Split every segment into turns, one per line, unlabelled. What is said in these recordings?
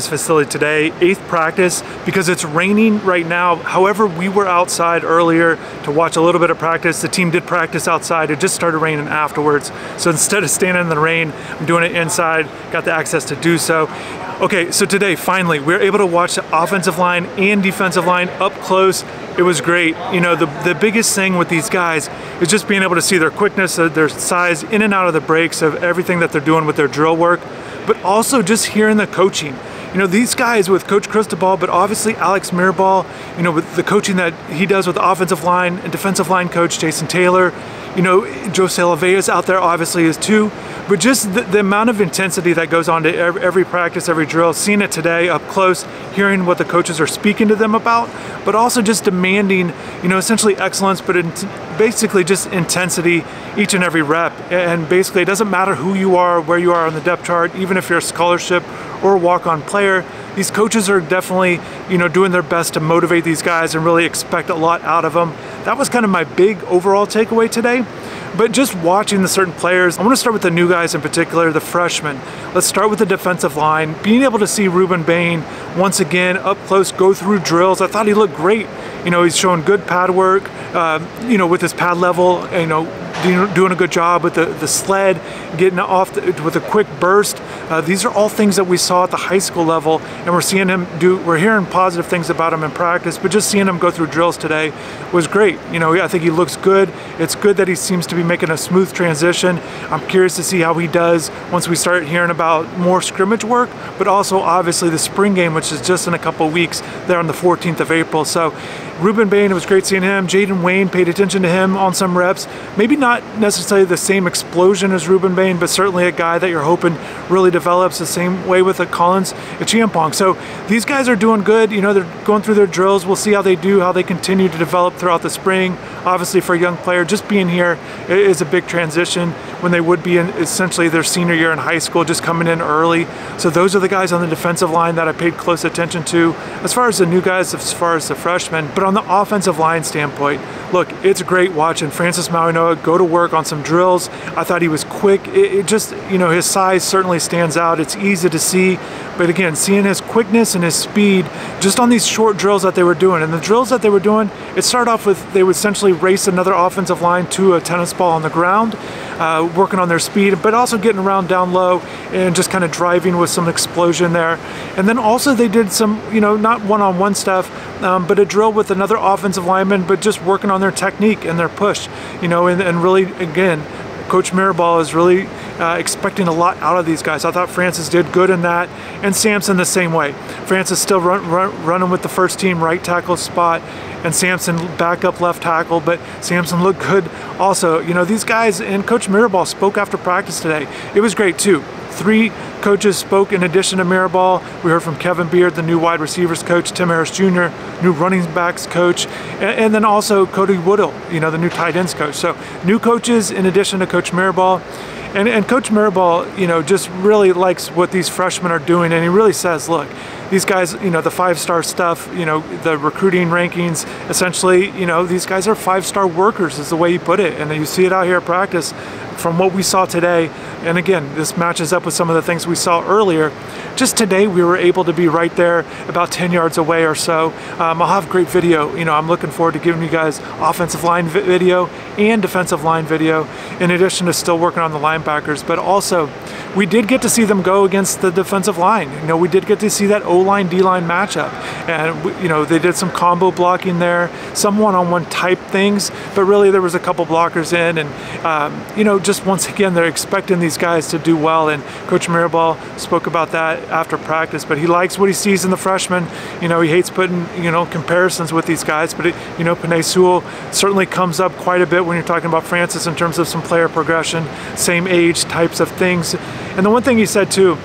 practice facility today, 8th practice, because it's raining right now. However, we were outside earlier to watch a little bit of practice. The team did practice outside. It just started raining afterwards. So instead of standing in the rain, I'm doing it inside, got the access to do so. Okay, so today, finally, we were able to watch the offensive line and defensive line up close. It was great. You know, the biggest thing with these guys is just being able to see their quickness, their size, in and out of the breaks of everything that they're doing with their drill work, but also just hearing the coaching. You know, these guys with Coach Cristobal, but obviously Alex Mirabal, you know, with the coaching that he does with the offensive line and defensive line coach Jason Taylor, you know, Jose LaVey is out there, obviously is too, but just the amount of intensity that goes on to every practice, every drill, seeing it today up close, hearing what the coaches are speaking to them about, but also just demanding, you know, essentially excellence, but basically just intensity each and every rep. And basically it doesn't matter who you are, where you are on the depth chart, even if you're a scholarship or a walk-on player, these coaches are definitely, you know, doing their best to motivate these guys and really expect a lot out of them. That was kind of my big overall takeaway today. But just watching the certain players, I want to start with the new guys in particular, the freshmen. Let's start with the defensive line. Being able to see Ruben Bain once again up close, go through drills. I thought he looked great. You know, he's showing good pad work, you know, with his pad level, you know, doing a good job with the sled, getting off with a quick burst. These are all things that we saw at the high school level, and we're seeing him we're hearing positive things about him in practice, but just seeing him go through drills today was great. You know, I think he looks good. It's good that he seems to be making a smooth transition. I'm curious to see how he does once we start hearing about more scrimmage work, but also obviously the spring game, which is just in a couple weeks there on the 14th of April. So Ruben Bain, it was great seeing him. Jaden Wayne, paid attention to him on some reps. Maybe not necessarily the same explosion as Ruben Bain, but certainly a guy that you're hoping really develops the same way with the Collins Chiampong. So these guys are doing good. You know, they're going through their drills. We'll see how they do, how they continue to develop throughout the spring. Obviously for a young player, just being here is a big transition when they would be in essentially their senior year in high school, just coming in early. So those are the guys on the defensive line that I paid close attention to. As far as the new guys, as far as the freshmen, but on the offensive line standpoint, look, it's great watching Francis Mauinoa go to work on some drills. I thought he was quick. It just, you know, his size certainly stands out. It's easy to see, but again, seeing his quickness and his speed just on these short drills that they were doing. And the drills that they were doing, it started off with, they would essentially race another offensive line to a tennis ball on the ground, working on their speed, but also getting around down low and just kind of driving with some explosion there. And then also they did some, you know, not one-on-one stuff, but a drill with another offensive lineman, but just working on their technique and their push, you know, and really, again, Coach Mirabal is really expecting a lot out of these guys. I thought Francis did good in that, and Sampson the same way. Francis still running with the first team right tackle spot, and Sampson back up left tackle, but Sampson looked good also. You know, these guys, and Coach Mirabal spoke after practice today. It was great too. 3 coaches spoke in addition to Mirabal. We heard from Kevin Beard, the new wide receivers coach, Tim Harris Jr., new running backs coach, and then also Cody Woodall, you know, the new tight ends coach. So new coaches in addition to Coach Mirabal. And Coach Mirabal, you know, just really likes what these freshmen are doing, and he really says, look, these guys, you know, the 5-star stuff, you know, the recruiting rankings, essentially, you know, these guys are 5-star workers is the way he put it. And you see it out here at practice from what we saw today. And again, this matches up with some of the things we saw earlier. Just today, we were able to be right there about 10 yards away or so. I'll have great video. You know, I'm looking forward to giving you guys offensive line video and defensive line video, in addition to still working on the linebackers. But also, we did get to see them go against the defensive line. You know, we did get to see that O-line, D-line matchup. And, you know, they did some combo blocking there, some one-on-one type things, but really there was a couple blockers in. And, you know, just once again, they're expecting these guys to do well. And Coach Mirabal spoke about that after practice, but he likes what he sees in the freshmen. You know, he hates putting, you know, comparisons with these guys, but, you know, Penei Sewell certainly comes up quite a bit when you're talking about Francis in terms of some player progression, same age types of things. And the one thing he said too,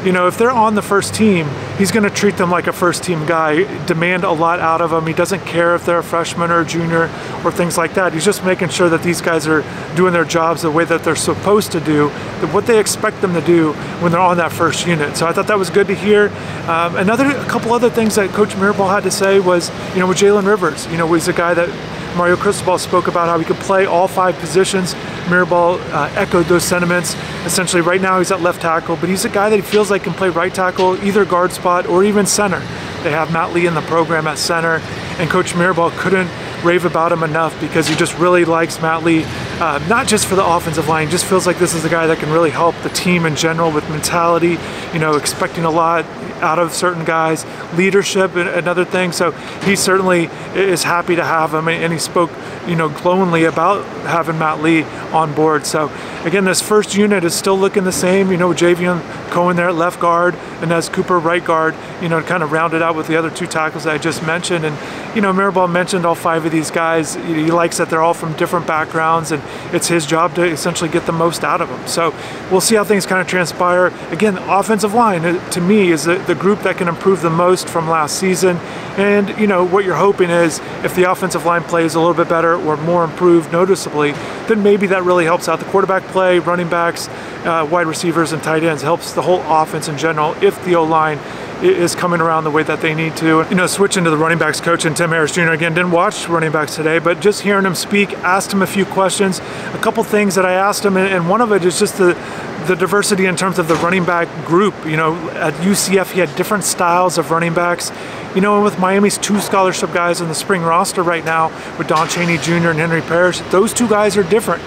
you know, if they're on the first team, he's going to treat them like a first team guy, demand a lot out of them. He doesn't care if they're a freshman or a junior or things like that. He's just making sure that these guys are doing their jobs the way that they're supposed to do, what they expect them to do when they're on that first unit. So I thought that was good to hear. A couple other things that Coach Mirabal had to say was, you know, with Jalen Rivers, you know, he's a guy that Mario Cristobal spoke about how he could play all 5 positions. Mirabal echoed those sentiments. Essentially right now he's at left tackle, but he's a guy that he feels like can play right tackle, either guard spot or even center. They have Matt Lee in the program at center, and Coach Mirabal couldn't rave about him enough because he just really likes Matt Lee, not just for the offensive line, just feels like this is a guy that can really help the team in general with mentality, you know, expecting a lot out of certain guys, leadership and another thing. So he certainly is happy to have him, and he spoke, you know, glowingly about having Matt Lee on board. So again, this first unit is still looking the same, you know, Javion Cohen there at left guard, and as Cooper right guard, you know, kind of rounded out with the other two tackles that I just mentioned. And you know, Mirabal mentioned all 5 of these guys. He likes that they're all from different backgrounds, and it's his job to essentially get the most out of them. So we'll see how things kind of transpire. Again, the offensive line, to me, is the group that can improve the most from last season. And you know, what you're hoping is if the offensive line plays a little bit better or more improved noticeably, then maybe that really helps out the quarterback play, running backs, wide receivers, and tight ends. Helps the whole offense in general if the O-line is coming around the way that they need to. You know, switching to the running backs coach and Tim Harris Jr. Again, didn't watch running backs today, but just hearing him speak, asked him a few questions. A couple things that I asked him, and one of it is just the diversity in terms of the running back group. You know, at UCF he had different styles of running backs. You know, and with Miami's 2 scholarship guys in the spring roster right now, with Don Chaney Jr. and Henry Parrish, those 2 guys are different.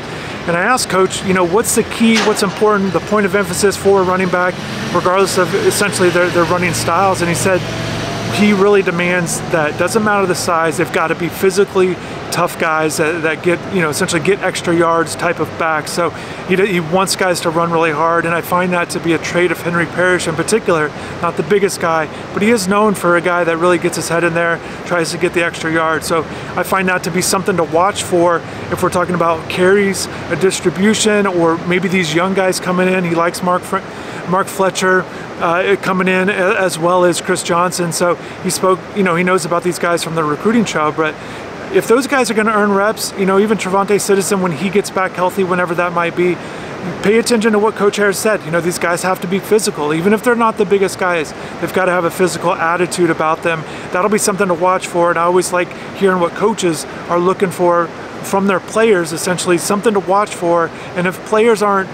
And I asked Coach, you know, what's the key, what's important, the point of emphasis for a running back, regardless of essentially their running styles, and he said he really demands that doesn't matter the size, they've got to be physically tough guys that get, you know, essentially get extra yards type of backs. So he wants guys to run really hard, and I find that to be a trait of Henry Parrish in particular. Not the biggest guy, but he is known for a guy that really gets his head in there, tries to get the extra yards. So I find that to be something to watch for if we're talking about carries, a distribution, or maybe these young guys coming in. He likes Mark Fletcher coming in, as well as Chris Johnson. So he spoke, you know, he knows about these guys from the recruiting trail, but if those guys are going to earn reps, you know, even Trevante Citizen when he gets back healthy, whenever that might be, pay attention to what Coach Harris said. You know, these guys have to be physical. Even if they're not the biggest guys, they've got to have a physical attitude about them. That'll be something to watch for, and I always like hearing what coaches are looking for from their players, essentially something to watch for. And if players aren't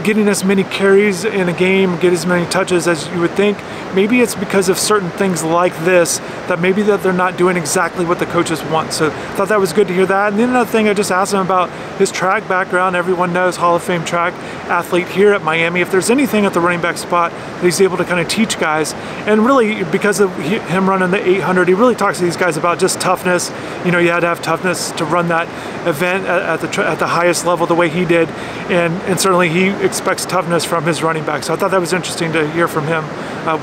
getting as many carries in a game, get as many touches as you would think, maybe it's because of certain things like this, that maybe that they're not doing exactly what the coaches want. So I thought that was good to hear that. And then another thing, I just asked him about his track background. Everyone knows Hall of Fame track athlete here at Miami. If there's anything at the running back spot that he's able to kind of teach guys, and really because of him running the 800, he really talks to these guys about just toughness. You know, you had to have toughness to run that event at the highest level the way he did, and certainly he expects toughness from his running back. So I thought that was interesting to hear from him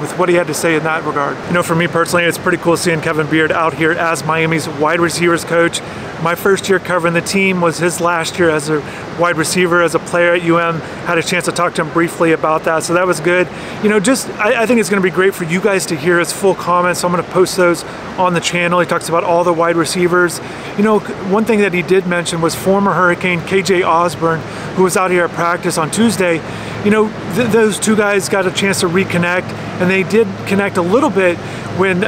with what he had to say in that regard. You know, for me personally, it's pretty cool seeing Kevin Beard out here as Miami's wide receivers coach. My first year covering the team was his last year as a wide receiver, as a player at UM. Had a chance to talk to him briefly about that, so that was good. You know, just I think it's going to be great for you guys to hear his full comments, so I'm going to post those on the channel. He talks about all the wide receivers. You know, one thing that he did mention was former Hurricane KJ Osborne, who was out here at practice on Tuesday. You know, those 2 guys got a chance to reconnect, and they did connect a little bit when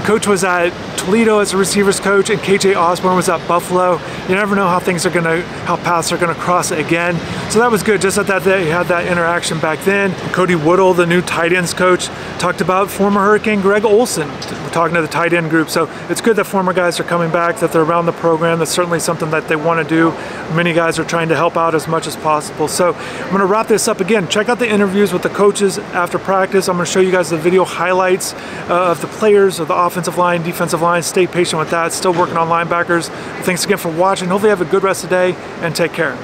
Coach was at Toledo as a receivers coach and KJ Osborne was at Buffalo. You never know how paths are gonna cross again. So that was good, just that they had that interaction back then. Cody Woodall, the new tight ends coach, talked about former Hurricane Greg Olson. We're talking to the tight end group. So it's good that former guys are coming back, that they're around the program. That's certainly something that they wanna do. Many guys are trying to help out as much as possible. So I'm gonna wrap this up again. Check out the interviews with the coaches after practice. I'm gonna show you guys the video highlights of the players, of the offensive line, defensive line. Stay patient with that. Still working on linebackers. Thanks again for watching. Hopefully you have a good rest of the day, and take care.